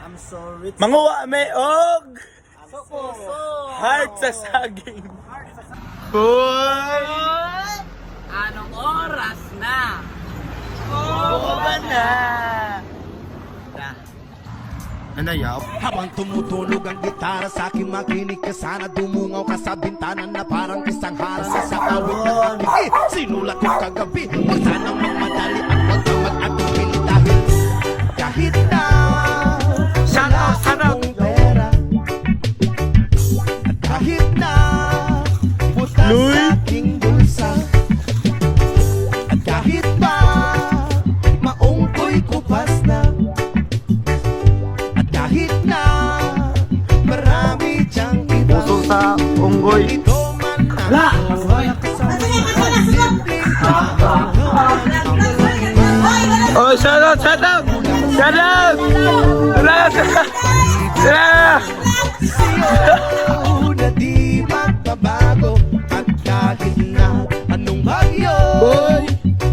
I'm so rich. Manguwa may og Puso. heart sa saging. Hoy! Anong oras na? Oo ba na? Nanayaw? Habang tumutunog ang gitara sa aking makinig ka sana dumungaw ka sa bintana na parang isang harang sa awit na kami sinulat ko kagabi huwag sanang magmadali at huwag kang mag-atupili dahil kahit na wala akong pera at kahit na puta sa aking bulsa at kahit pa maong ko'y kupas na kahit na marami diyang iba Puso sa unggoy. ito man ang Oh, shout out, shout out! Shout out! Shout out! siyo na di magbabago at kahit na anong bagyo Boy!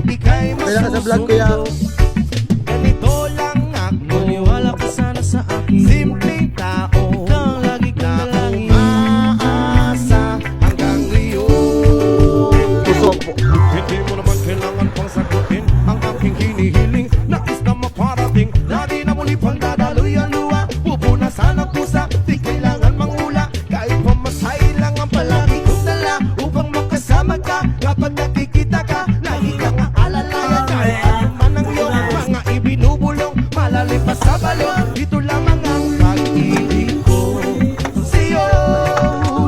ika'y Kailan ka sa vlog, kuya? masusunod ganito lang ako maniwala ka sana sa akin simpleng tao kang lagi kang dalangin maasa hanggang ngayon Puso po. hindi mo naman kailangan pang sagutin ang aking hinihiling nais na maparating na di na muli pang dadaloy ang luwa pupunasan ang pusa di kailangan mangula kahit pamasay lang ang palagi kong dala upang makasama ka kapag nakikita ka lagi kang aalalayan kahit ano man ang iyong mga ibinubulong malalim pa sa balon ito lamang ang pag-ibig ko sa'yo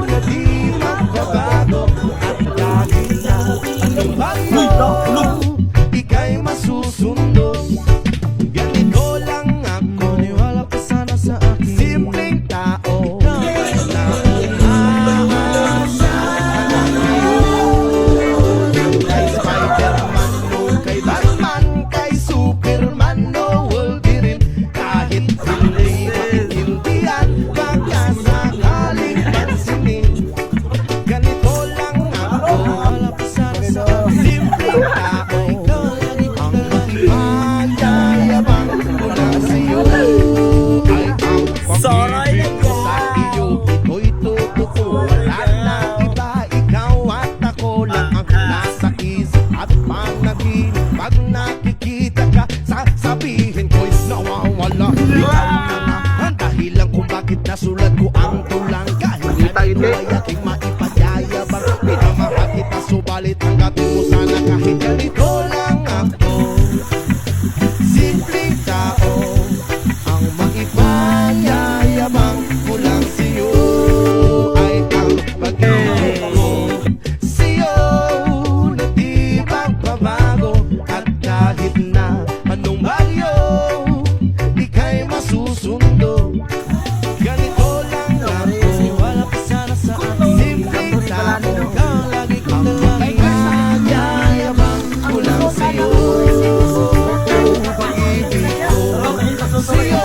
na di magbabago at lagi na anong bago ika'y masusundo ganito lang ako niwala ka sana sa akin simpleng tao na umaasa kay Spider-Man o kay Batman kay Superman o Wolverine kahit hindi maintindihan baka sakaling pansinin ganito lang ako wala pa sana sa simpleng tao ang magyayabang mula sa'yo ay ang pag-ibig ko sa iyo ito'y totoo wala na iba ikaw at ako lang ang nasa isip at panaginip pag nakikita ka sasabihin ko'y nawawala ikaw na nga ang dahilan kung bakit nasulat ko ang tulang kahit ano ay aking maipagyayabang pinamahal kita subalit tanggapin mo sana kahit ganito lang ako simpleng tao ang maipanyayabang ko lang sa'yo ay ang pag-ibig ko sa'yo na di magbabago at kahit na anong bagyo ika'y masusundo ganito lang ako wala pa sana sa akin simpleng tao kang lagi kong maipanyayabang ko lang sa'yo ang pag-ibig ko sa'yo